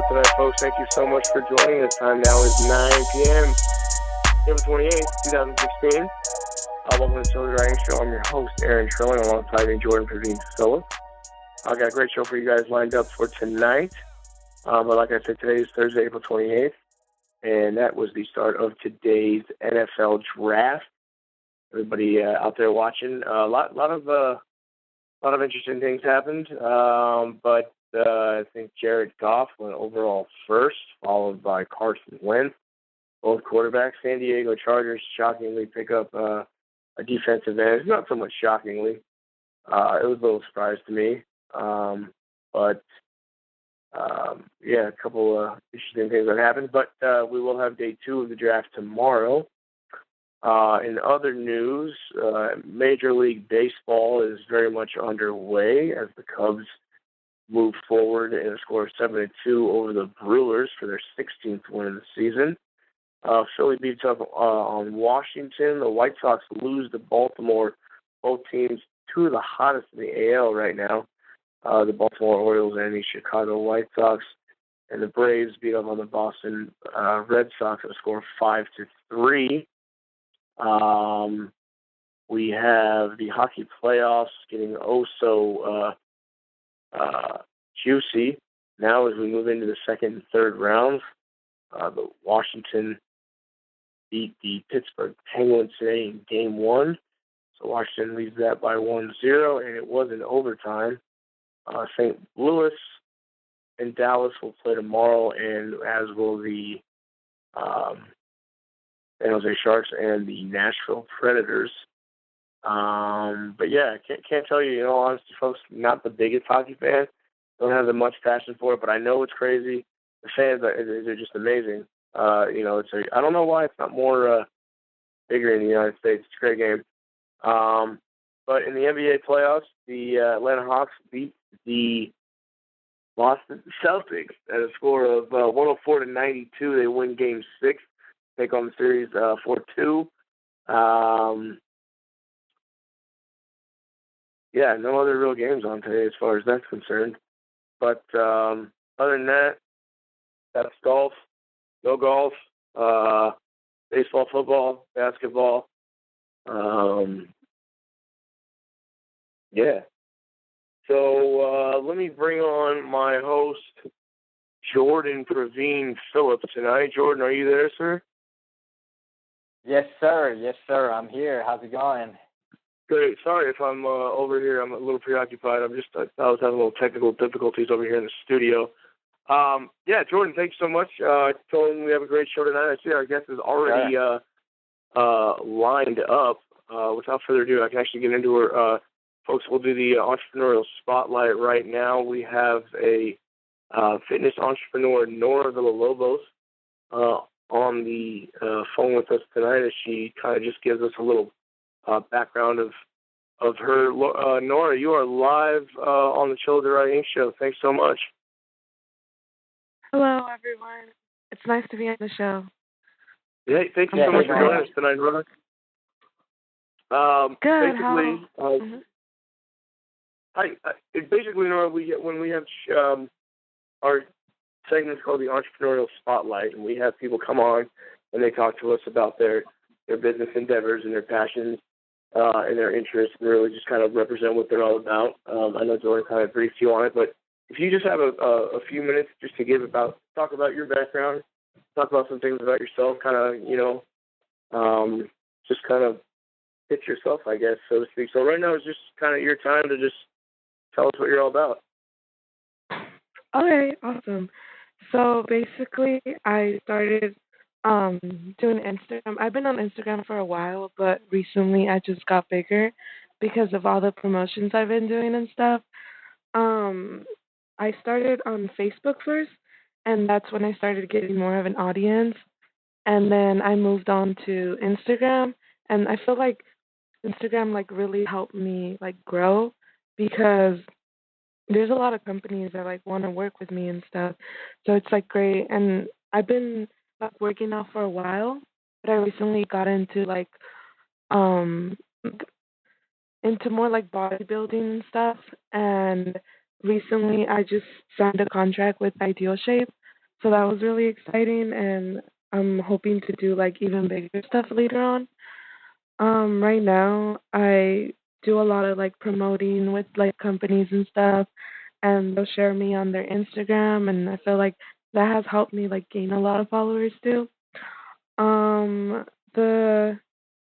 tonight, folks. Thank you so much for joining us. Time now is 9 p.m. April 28th, 2016. Welcome to the Chelladurai Inc show. I'm your host, Aaron Trilling, alongside me, Jordan, Pravin, Philip. I've got a great show for you guys lined up for tonight. But like I said, today is Thursday, April 28th, and that was the start of today's NFL draft. Everybody out there watching, a lot of interesting things happened, but I think Jared Goff went overall first, followed by Carson Wentz. Both quarterbacks, San Diego Chargers, shockingly pick up a defensive end. Not so much shockingly. It was a little surprise to me. A couple interesting things that happened. But we will have day 2 of the draft tomorrow. In other news, Major League Baseball is very much underway as the Cubs move forward in a score of 7-2 over the Brewers for their 16th win of the season. Philly beats up on Washington. The White Sox lose to Baltimore. Both teams, 2 of the hottest in the AL right now, the Baltimore Orioles and the Chicago White Sox. And the Braves beat up on the Boston Red Sox at a score of 5-3. We have the hockey playoffs getting juicy now as we move into the second and third rounds. The Washington beat the Pittsburgh Penguins today in Game 1. So Washington leads that by 1-0, and it was in overtime. St. Louis and Dallas will play tomorrow, and as will the San Jose Sharks and the Nashville Predators. But yeah, can't tell you, in all honesty, folks, not the biggest hockey fan. Don't have that much passion for it, but I know it's crazy. The fans are just amazing. I don't know why it's not more bigger in the United States. It's a great game. But in the NBA playoffs, the Atlanta Hawks beat the Boston Celtics at a score of 104-92. They win Game 6, take on the series 4-2. No other real games on today as far as that's concerned. But other than that, that's golf. No golf. Baseball, football, basketball. So let me bring on my host, Jordan Pravin Phillips, tonight. Jordan, are you there, sir? Yes, sir. Yes, sir. I'm here. How's it going? Great. Sorry if I'm over here. I'm a little preoccupied. I was having a little technical difficulties over here in the studio. Jordan, thanks so much. Told him we have a great show tonight. I see our guest is already lined up. Without further ado, I can actually get into her. Folks, we'll do the entrepreneurial spotlight right now. We have a fitness entrepreneur, Nora Villalobos, on the phone with us tonight as she kind of just gives us a little background of her. Nora, you are live on the Chelladurai Inc show. Thanks so much. Hello, everyone. It's nice to be on the show. Yeah, thank you so much for joining us tonight, Nora. Good. Basically, Nora, when we have our segments called the Entrepreneurial Spotlight, and we have people come on and they talk to us about their business endeavors and their passions and their interests, and really just kind of represent what they're all about. I know Jordan kind of briefed you on it, but if you just have a few minutes just to talk about your background, talk about some things about yourself, kind of, just kind of pitch yourself, I guess, so to speak. So right now is just kind of your time to just tell us what you're all about. Okay, awesome. So basically, I started doing Instagram. I've been on Instagram for a while, but recently I just got bigger because of all the promotions I've been doing and stuff. I started on Facebook first, and that's when I started getting more of an audience. And then I moved on to Instagram, and I feel like Instagram really helped me grow because there's a lot of companies that want to work with me and stuff. So it's great, and I've been working out for a while, but I recently got into more bodybuilding and stuff, and recently I just signed a contract with Ideal Shape. So that was really exciting, and I'm hoping to do like even bigger stuff later on. Right now I do a lot of like promoting with like companies and stuff, and they'll share me on their Instagram, and I feel like that has helped me like gain a lot of followers too. Um, the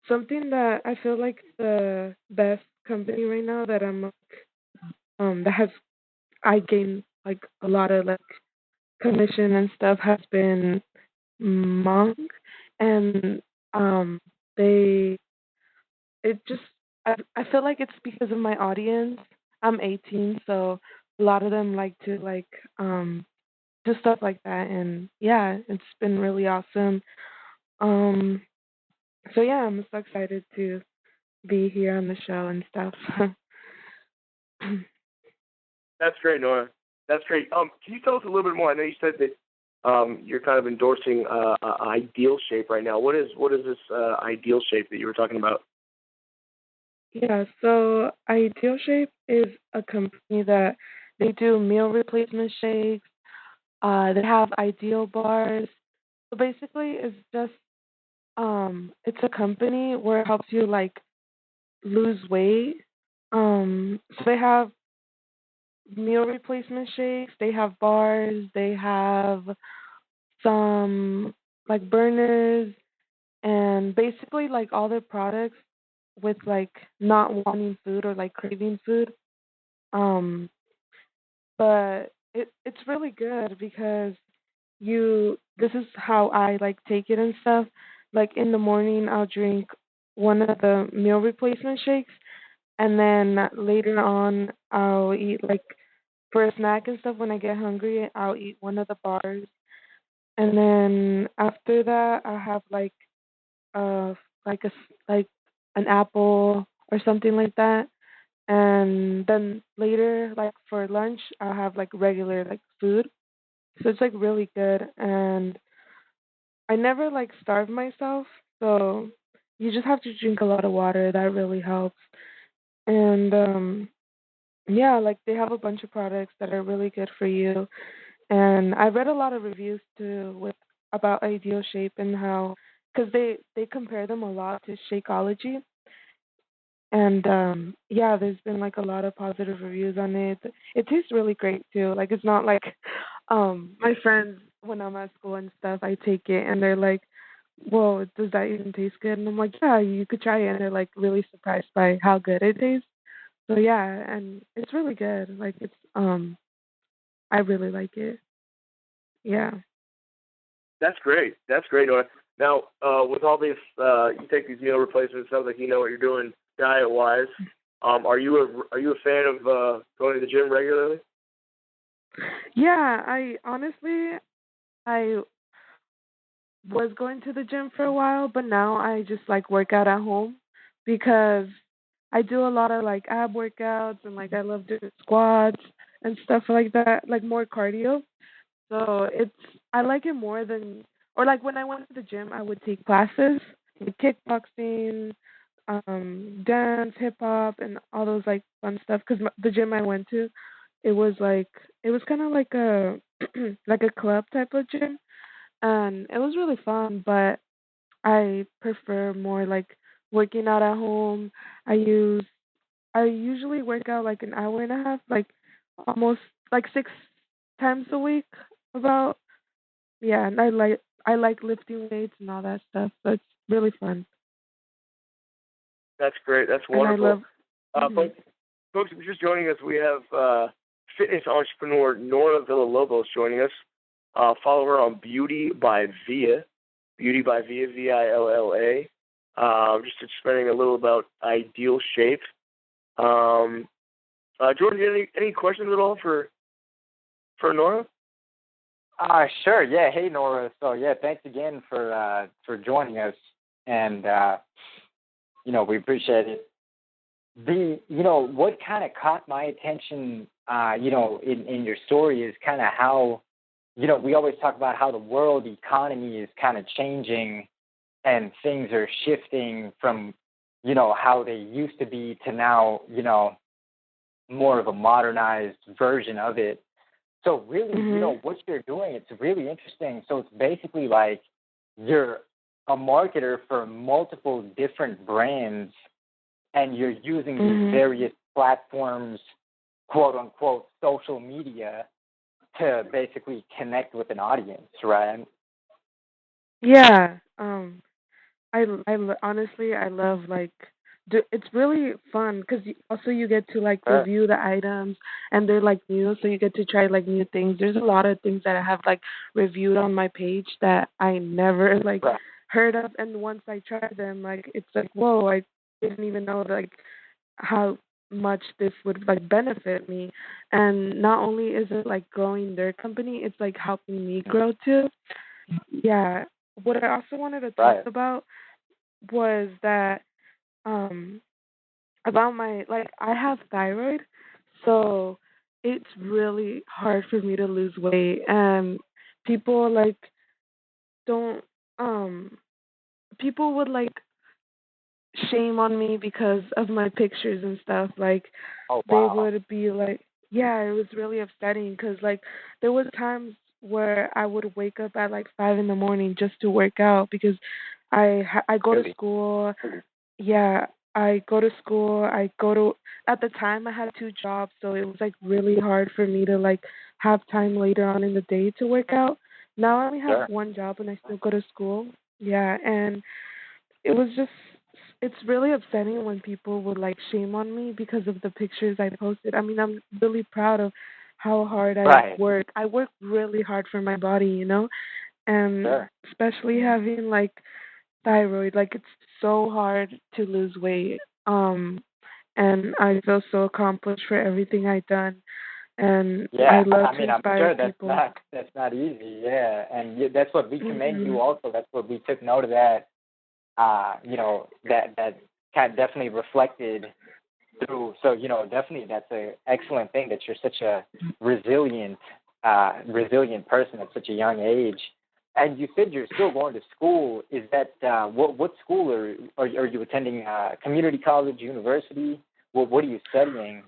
something that I feel like the best company right now that that has I gained like a lot of like commission and stuff has been Monk, and um they it just I feel like it's because of my audience. I'm 18, so a lot of them like to like do stuff like that, and yeah, it's been really awesome. Um, so yeah, I'm so excited to be here on the show and stuff. That's great, Nora. That's great. Can you tell us a little bit more? I know you said that you're kind of endorsing Ideal Shape right now. What is this Ideal Shape that you were talking about? Yeah, so Ideal Shape is a company that they do meal replacement shakes. They have Ideal bars. So basically, it's a company where it helps you like lose weight. So they have meal replacement shakes. They have bars. They have some like burners, and basically like all their products with like not wanting food or like craving food. Um, but it's really good because this is how I like take it and stuff. Like in the morning I'll drink one of the meal replacement shakes, and then later on I'll eat like for a snack and stuff when I get hungry, I'll eat one of the bars. And then after that I'll have uh like like an apple or something like that. And then later, like for lunch, I'll have like regular like food. So it's like really good, and I never like starve myself. So you just have to drink a lot of water. That really helps. And yeah, like they have a bunch of products that are really good for you. And I read a lot of reviews too with about Ideal Shape and how because they compare them a lot to Shakeology. And yeah, there's been like a lot of positive reviews on it. It tastes really great too. Like it's not like my friends when I'm at school and stuff, I take it and they're like, "Whoa, does that even taste good?" And I'm like, "Yeah, you could try it." And they're like really surprised by how good it tastes. So yeah, and it's really good. Like it's I really like it. Yeah. That's great. That's great, Nora. Now, with all these, you take these meal replacements. Sounds like you know what you're doing diet wise. Are you a fan of going to the gym regularly? Yeah, I honestly I was going to the gym for a while, but now I just like work out at home because I do a lot of like ab workouts and like I love doing squats and stuff like that, like more cardio. So I like it more than or like when I went to the gym, I would take classes like kickboxing, dance, hip hop, and all those like fun stuff. Because the gym I went to, it was like it was kind of like a like a club type of gym, and it was really fun. But I prefer more like working out at home. I usually work out like an hour and a half, like almost like 6 times a week. About yeah, and I like lifting weights and all that stuff. So it's really fun, That's great. That's and I wonderful. love. Hmm. Folks, if you're just joining us, we have fitness entrepreneur Nora Villalobos joining us. Follow her on Beauty by Via, Villa. Just explaining a little about Ideal Shape. Um, Jordan, do you have any questions at all for Nora? Sure. Yeah. Hey, Nora. So yeah, thanks again for joining us, and we appreciate it. What kind of caught my attention, in your story is kind of how, we always talk about how the world economy is kind of changing and things are shifting from, how they used to be to now, more of a modernized version of it. So really, what you're doing, it's really interesting. So it's basically like you're a marketer for multiple different brands, and you're using these various platforms, quote unquote, social media, to basically connect with an audience, right? Yeah. Honestly, I love like it's really fun because also you get to like Sure. review the items and they're like new, so you get to try like new things. There's a lot of things that I have like reviewed on my page that I never like Right. heard of, and once I try them, like it's like whoa, I didn't even know like how much this would like benefit me. And not only is it like growing their company, it's like helping me grow too. Yeah. What I also wanted to talk Right. about was that um about my like I have thyroid, so it's really hard for me to lose weight, and people like don't um people would like shame on me because of my pictures and stuff. Like Oh, they wow. would be like, yeah, it was really upsetting because like there was times where I would wake up at like 5 in the morning just to work out because I go to Really? school. Yeah, I go to school. I go to at the time I had two jobs, so it was like really hard for me to like have time later on in the day to work out. Now I only have Sure. one job and I still go to school. Yeah, and it was just it's really upsetting when people would like shame on me because of the pictures I posted. I mean, I'm really proud of how hard I Right. work. I work really hard for my body, and Sure. especially having like thyroid, like it's so hard to lose weight. And I feel so accomplished for everything I've done, and I Yeah. love I to mean, I'm inspire sure people. that's not easy. Yeah, and that's what we commend Mhm. you. Also, that's what we took note of that. That kind of definitely reflected through. So definitely that's an excellent thing that you're such a resilient, resilient person at such a young age. And you said you're still going to school. Is that what school are you attending? Community college, university? What are you studying?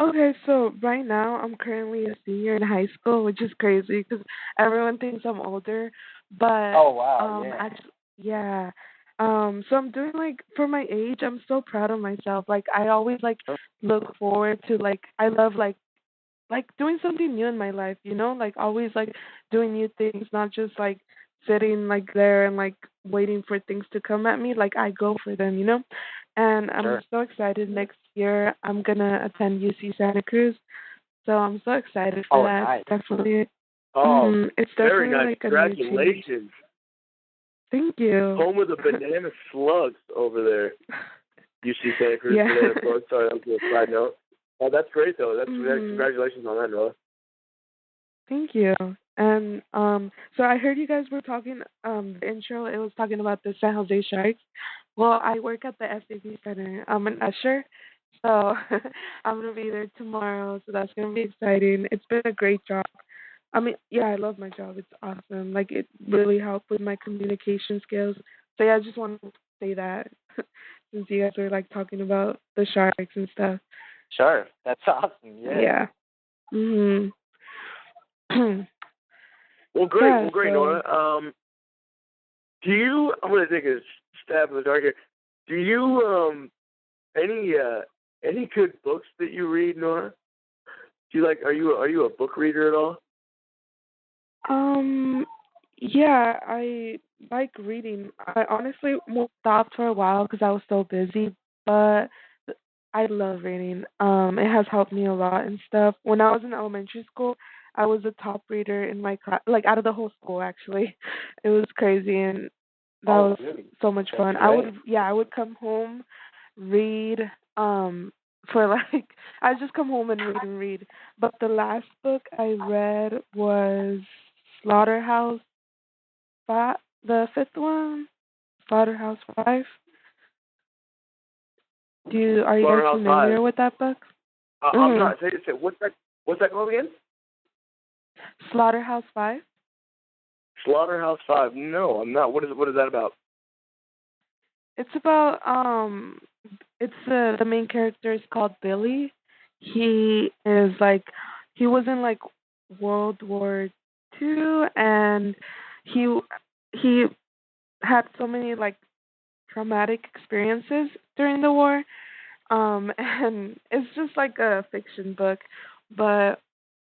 Okay, so right now I'm currently a senior in high school, which is crazy because everyone thinks I'm older. But Oh wow, yeah. actually, yeah. So I'm doing like for my age, I'm so proud of myself. Like I always like look forward to like I love like doing something new in my life, like always like doing new things, not just like sitting like there and like waiting for things to come at me. Like I go for them. And I'm Sure. so excited. Next year I'm gonna attend UC Santa Cruz, so I'm so excited for Oh, that. nice. Oh, It's very definitely nice. like a new change. Congratulations. Thank you. Home of the banana slugs over there. UC Santa Cruz Yeah. banana slugs. Sorry, that was a side note. Oh, that's great though. That's Mhm. congratulations on that, Nora. Thank you. And so I heard you guys were talking the intro, it was talking about the San Jose Sharks. Well, I work at the SAP Center. I'm an usher. So I'm gonna be there tomorrow, so that's gonna be exciting. It's been a great job. I mean, yeah, I love my job. It's awesome. Like it really helped with my communication skills. So yeah, I just wanted to say that since you guys were like talking about the sharks and stuff. Sure. That's awesome. Yeah. Yeah. Mhm. Well, great. Yeah, Well, great, so Nora. Do you? I'm gonna take a stab in the dark here. Do you any good books that you read, Nora? Do you like? Are you a book reader at all? Um, yeah, I like reading. I honestly stopped for a while because I was so busy, but I love reading. It has helped me a lot and stuff. When I was in elementary school, I was a top reader in my class, like out of the whole school, actually. It was crazy, and that Oh, was really? so much That's fun. great. I would come home, read, for like, I just come home and read. But the last book I read was Slaughterhouse Five, the fifth one, Slaughterhouse Five. Are you guys Slaughterhouse Five. familiar with that book? I'm Mhm. not. Say what's that? What's that called again? Slaughterhouse Five. Slaughterhouse Five. No, I'm not. What is that about? It's about it's the main character is called Billy. He is like he was in like World War II, and he he had so many like traumatic experiences during the war. And it's just like a fiction book, but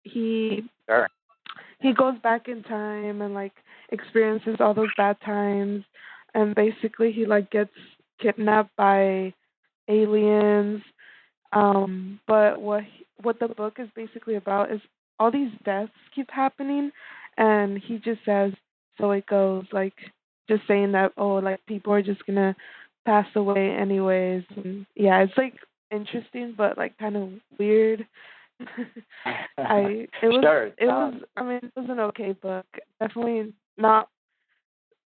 he Sure. he goes back in time and like experiences all those bad times, and basically he like gets kidnapped by aliens. But what the book is basically about is all these deaths keep happening, and he just says, so it goes, like just saying that, oh, like people are just gonna pass away anyways. And yeah, it's like interesting but like kind of weird. I Sure. it was I mean it was an okay book. Definitely not.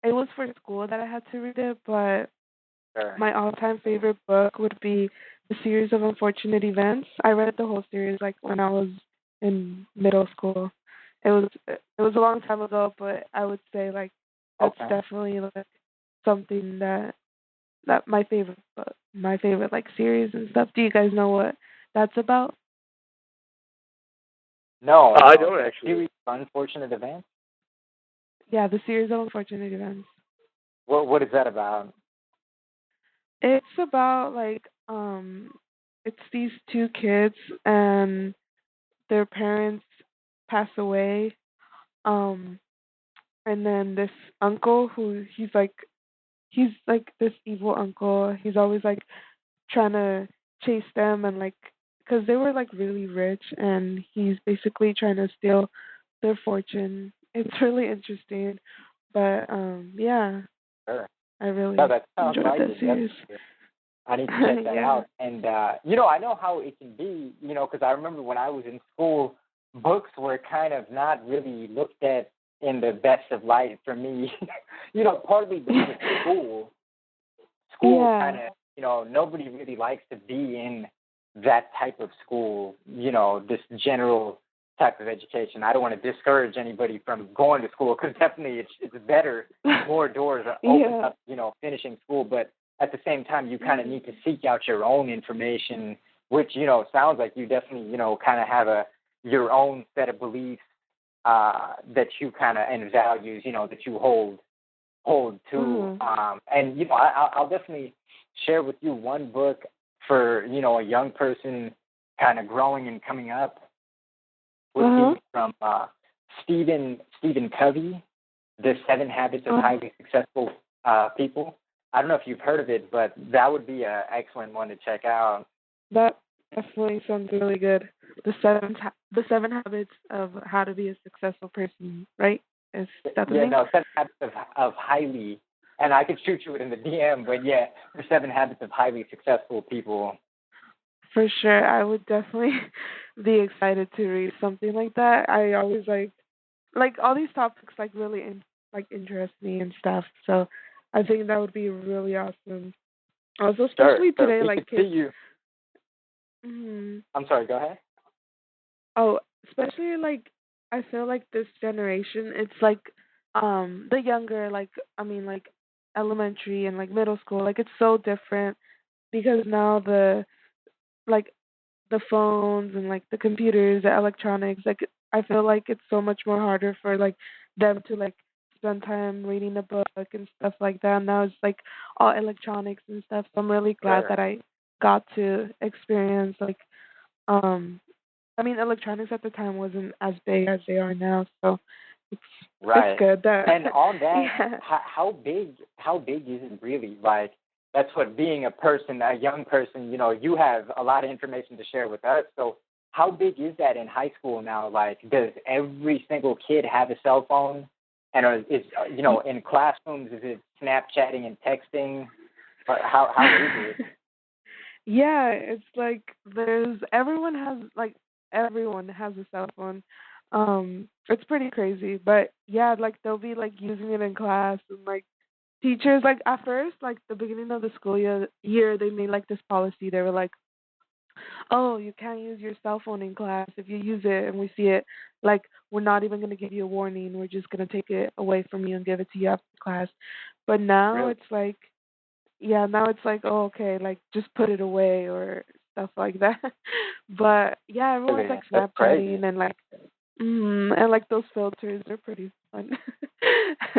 It was for school that I had to read it, but Sure. my all-time favorite book would be The Series of Unfortunate Events. I read the whole series like when I was in middle school. It was a long time ago, but I would say like that's Okay. definitely like something that my favorite like series and stuff. Do you guys know what that's about? No, I no. don't The actually. series of unfortunate events. Yeah, The Series of Unfortunate Events. What is that about? It's about like it's these two kids and their parents pass away. Um and then this uncle who he's like this evil uncle. He's always like trying to chase them and like cuz they were like really rich, and he's basically trying to steal their fortune. It's really interesting. But yeah, Sure. I No, really that sounds enjoyed like that it. series. Definitely. I need to check that Yeah. out. And I know how it can be. Because I remember when I was in school, books were kind of not really looked at in the best of light for me. Partly because of school. School kind Yeah. of, nobody really likes to be in that type of school. This general type of education. I don't want to discourage anybody from going to school because definitely it's better. More doors are open Yeah. up. Finishing school, but at the same time, you kind of Mhm. need to seek out your own information, which sounds like you definitely kind of have your own set of beliefs that you kind of and values that you hold to. Mhm. And I'll definitely share with you one book for a young person kind of growing and coming up would Uh-huh. be from Stephen Covey, The Seven Habits of Uh-huh. Highly Successful People. I don't know if you've heard of it, but that would be an excellent one to check out. That definitely sounds really good. The seven habits of how to be a successful person, right? Is that the Yeah, name? no, Seven Habits of Highly, and I could shoot you it in the DM, but yeah, The Seven Habits of Highly Successful People. For sure, I would definitely be excited to read something like that. I always like all these topics like really like interest me and stuff. So I think that would be really awesome. Also, Sure, especially sure. today, We like could see kids. you. Mhm. I'm sorry, go ahead. Oh, especially like I feel like this generation, it's like the younger, like I mean like elementary and like middle school, like it's so different because now like the phones and like the computers, the electronics, like I feel like it's so much more harder for like them to like spend time reading a book and stuff like that. Now it's like all electronics and stuff. So I'm really glad Sure. that I got to experience like um I mean, electronics at the time wasn't as big as they are now, so it's it's Right. good that And on that, yeah. how big is it really? Like that's what being a young person, you have a lot of information to share with us. So how big is that in high school now? Like, does every single kid have a cell phone? And is in classrooms, is it Snapchatting and texting? Or how is it? Yeah, it's like everyone has a cell phone. It's pretty crazy, but yeah, like they'll be like using it in class, and like teachers like at first, like the beginning of the school year they made like this policy. They were like, oh, you can't use your cell phone in class. If you use it and we see it, like we're not even gonna give you a warning. We're just gonna take it away from you and give it to you after class. But now Really? it's like, yeah, now it's like, oh, okay, like just put it away or stuff like that. But yeah, everyone's Really? like That's crazy. Snapchatting and like, And like those filters are pretty fun.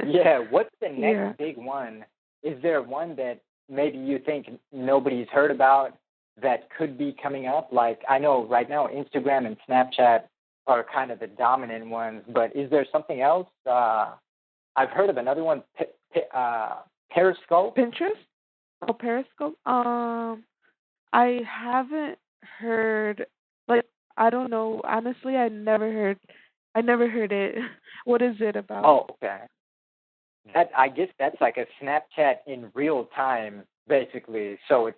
Yeah, what's the next Yeah. big one? Is there one that maybe you think nobody's heard about that could be coming up? Like, I know right now Instagram and Snapchat are kind of the dominant ones, but is there something else? I've heard of another one, Periscope. Pinterest? Oh, Periscope. I haven't heard. Like, I don't know. Honestly, I never heard. I never heard it. What is it about? Oh, okay. That, I guess that's like a Snapchat in real time, basically. So it's,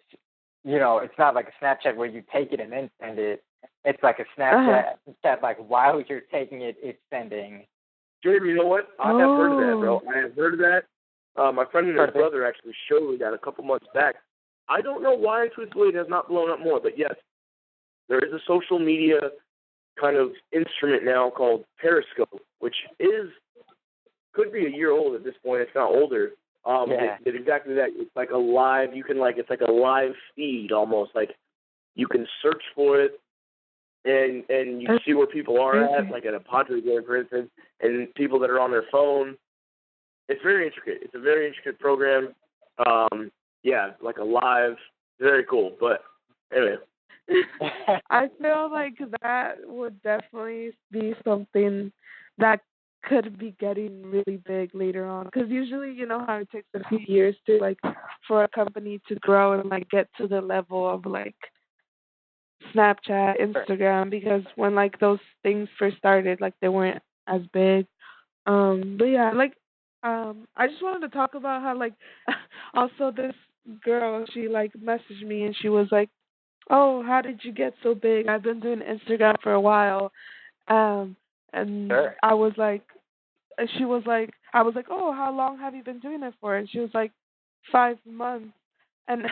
it's not like a Snapchat where you take it and then send it. It's like a Snapchat like while you're taking it, it's sending. Jordan, you know what? I have heard of that, bro. I have heard of that. My friend and his brother actually showed me that a couple months back. I don't know why, truthfully, it has not blown up more, but yes, there is a social media kind of instrument now called Periscope, which could be a year old at this point, if not older. It's exactly that. It's like a live, it's like a live feed almost. Like, you can search for it, and you see where people are at, like at a Padres game, for instance, and people that are on their phone. It's very intricate. It's a very intricate program. Like a live, very cool. But anyway. I feel like that would definitely be something that could be getting really big later on. Because usually, you know how it takes a few years to like for a company to grow and like get to the level of like Snapchat, Instagram. Because when like those things first started, like they weren't as big. But yeah, like I just wanted to talk about how like also this girl, she like messaged me and she was like, "Oh, how did you get so big? I've been doing Instagram for a while." And I was like, she was like, I was like, "Oh, how long have you been doing it for?" And she was like, 5 months. And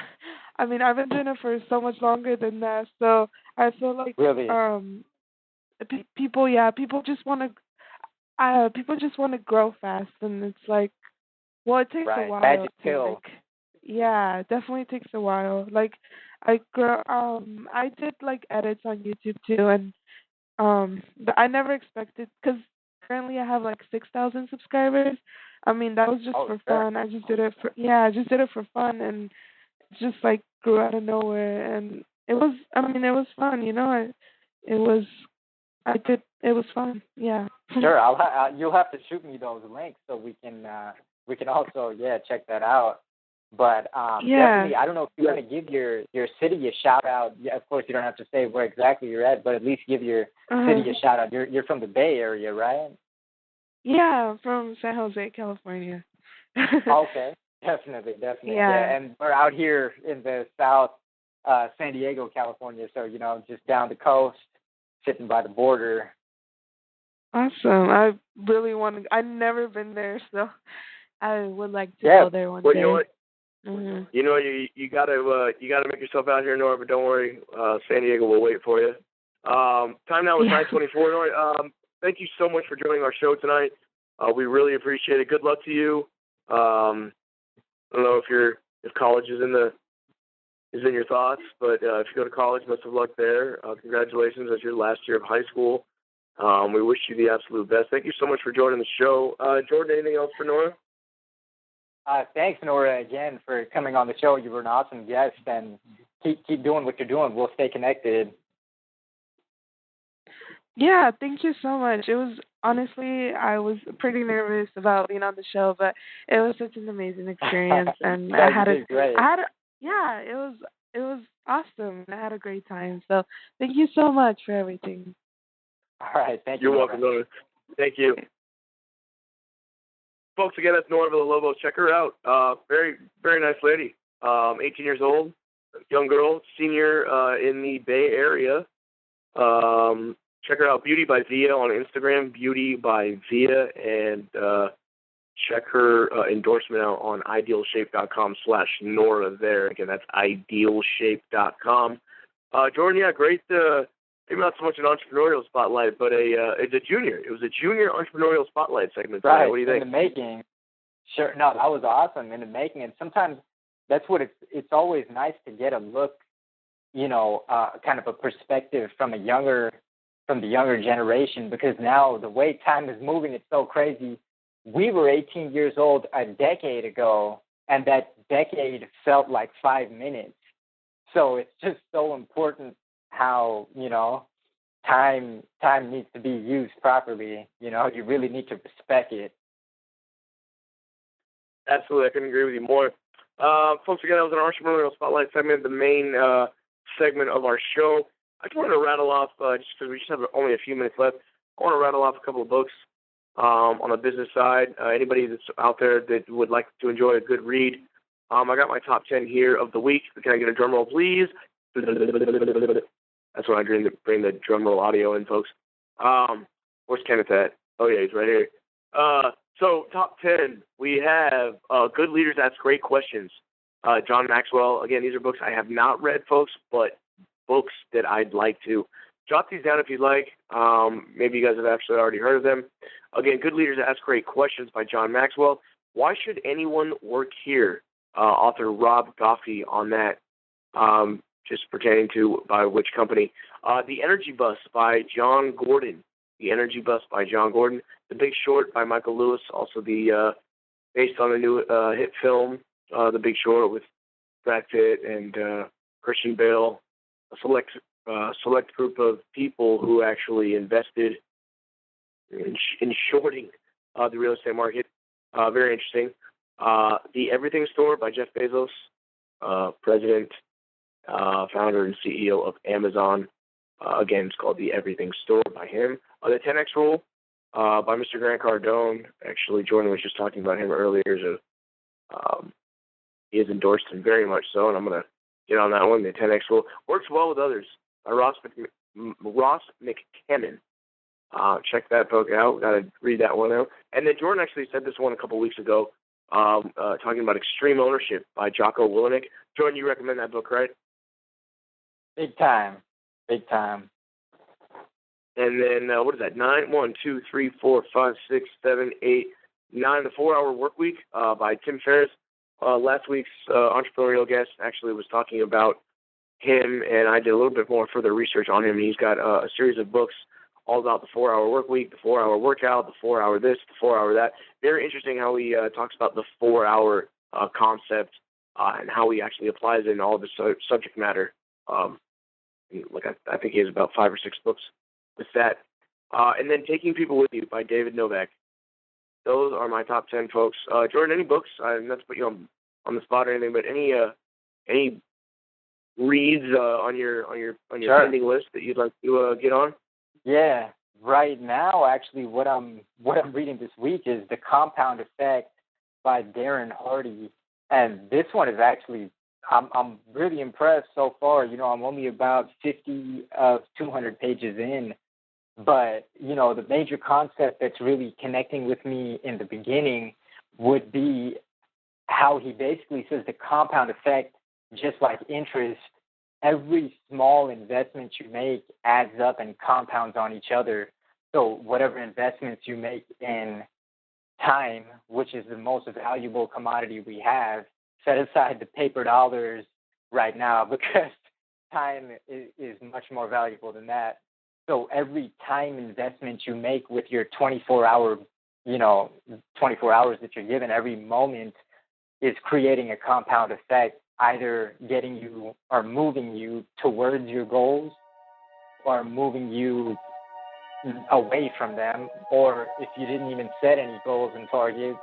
I mean, I've been doing it for so much longer than that. So I feel like Really? People just want to grow fast, and it's like, well, it takes a while. Magic pill. Yeah, it definitely takes a while. Like, I did like edits on YouTube too, and but I never expected because currently I have like 6,000 subscribers. I mean, that was just for fun. I just did it for fun, and it just like grew out of nowhere, and it was. I mean, it was fun, you know. It was. It was fun. Yeah. Sure. You'll have to shoot me those links so we can also check that out. But definitely, I don't know if you want to give your city a shout out. Yeah, of course you don't have to say where exactly you're at, but at least give your city a shout out. You're from the Bay Area, right? Yeah, I'm from San Jose, California. Okay, definitely. Yeah, and we're out here in the South, San Diego, California. So just down the coast, sitting by the border. Awesome. I really want to. I've never been there, so I would like to go there one day. You know what? Mm-hmm. You know, you gotta make yourself out here, Nora. But don't worry, San Diego will wait for you. Time now is 9:24. Nora, thank you so much for joining our show tonight. We really appreciate it. Good luck to you. I don't know if college is in your thoughts, but if you go to college, best of luck there. Congratulations as your last year of high school. We wish you the absolute best. Thank you so much for joining the show. Jordan, anything else for Nora? Thanks, Nora, again, for coming on the show. You were an awesome guest, and keep doing what you're doing. We'll stay connected. Yeah, thank you so much. It was, honestly, I was pretty nervous about being on the show, but it was such an amazing experience, and it was awesome. I had a great time. So thank you so much for everything. All right, thank you. You're welcome, Nora. Thank you. Folks, again, that's Nora Villalobos. Check her out. Very, very nice lady. 18 years old, young girl, senior in the Bay Area. Check her out, Beauty by Via on Instagram, Beauty by Via, and check her endorsement out on idealshape.com/Nora there. Again, that's idealshape.com. Jordan, yeah, great. Maybe not so much an entrepreneurial spotlight, but it's a junior. It was a junior entrepreneurial spotlight segment. Right. What do you think? In the making. Sure. No, that was awesome in the making. And sometimes that's what it's always nice to get a look, kind of a perspective from a younger from the younger generation, because now the way time is moving, it's so crazy. We were 18 years old a decade ago, and that decade felt like 5 minutes. So it's just so important how, time needs to be used properly. You really need to respect it. Absolutely, I couldn't agree with you more. Folks, again, that was an entrepreneurial spotlight segment, the main segment of our show. I just wanted to rattle off, just because we just have only a few minutes left, I want to rattle off a couple of books on the business side. Anybody that's out there that would like to enjoy a good read, I got my top 10 here of the week. Can I get a drum roll, please? That's when I bring the drum roll audio in, folks. Where's Kenneth at? Oh, yeah, he's right here. So, top 10, we have Good Leaders Ask Great Questions. John Maxwell. Again, these are books I have not read, folks, but books that I'd like to. Jot these down if you'd like. Maybe you guys have actually already heard of them. Again, Good Leaders Ask Great Questions by John Maxwell. Why Should Anyone Work Here? Author Rob Goffey on that, just pertaining to by which company. The Energy Bus by John Gordon. The Energy Bus by John Gordon. The Big Short by Michael Lewis, also the based on the new hit film, The Big Short, with Brad Pitt and Christian Bale. A select group of people who actually invested in shorting the real estate market. Very interesting. The Everything Store by Jeff Bezos, president, founder, and CEO of Amazon. Again, it's called The Everything Store by him. The 10X Rule by Mr. Grant Cardone. Actually, Jordan was just talking about him earlier. So, he has endorsed him very much so, and I'm going to get on that one. The 10X Rule works well with others by Ross McKennon. Check that book out. Got to read that one out. And then Jordan actually said this one a couple weeks ago, talking about Extreme Ownership by Jocko Willenick. Jordan, you recommend that book, right? Big time. Big time. And then, what is that? 9, 1, 2, 3, 4, 5, 6, 7, 8, 9, The 4-Hour Work Week by Tim Ferriss. Last week's entrepreneurial guest actually was talking about him, and I did a little bit more further research on him. He's got a series of books all about the 4-hour work week, the 4-hour workout, the 4-hour this, the 4-hour that. Very interesting how he talks about the 4-hour concept and how he actually applies it in all of his subject matter. I think he has about 5 or 6 books with that. And then Taking People With You by David Novak. Those are my top 10, folks. Jordan, any books? Not to put you on the spot or anything, but any reads on your Sure. pending list that you'd like to get on? Yeah, right now, actually, what I'm reading this week is The Compound Effect by Darren Hardy, and this one is actually I'm really impressed so far. I'm only about 50 of 200 pages in, but the major concept that's really connecting with me in the beginning would be how he basically says the compound effect, just like interest. Every small investment you make adds up and compounds on each other. So whatever investments you make in time, which is the most valuable commodity we have, set aside the paper dollars right now because time is much more valuable than that. So every time investment you make with your 24 hours that you're given, every moment is creating a compound effect, either getting you or moving you towards your goals or moving you away from them, or if you didn't even set any goals and targets,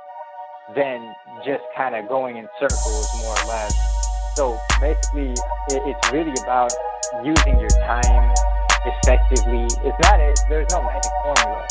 then just kind of going in circles more or less. So basically, it's really about using your time effectively. There's no magic formula.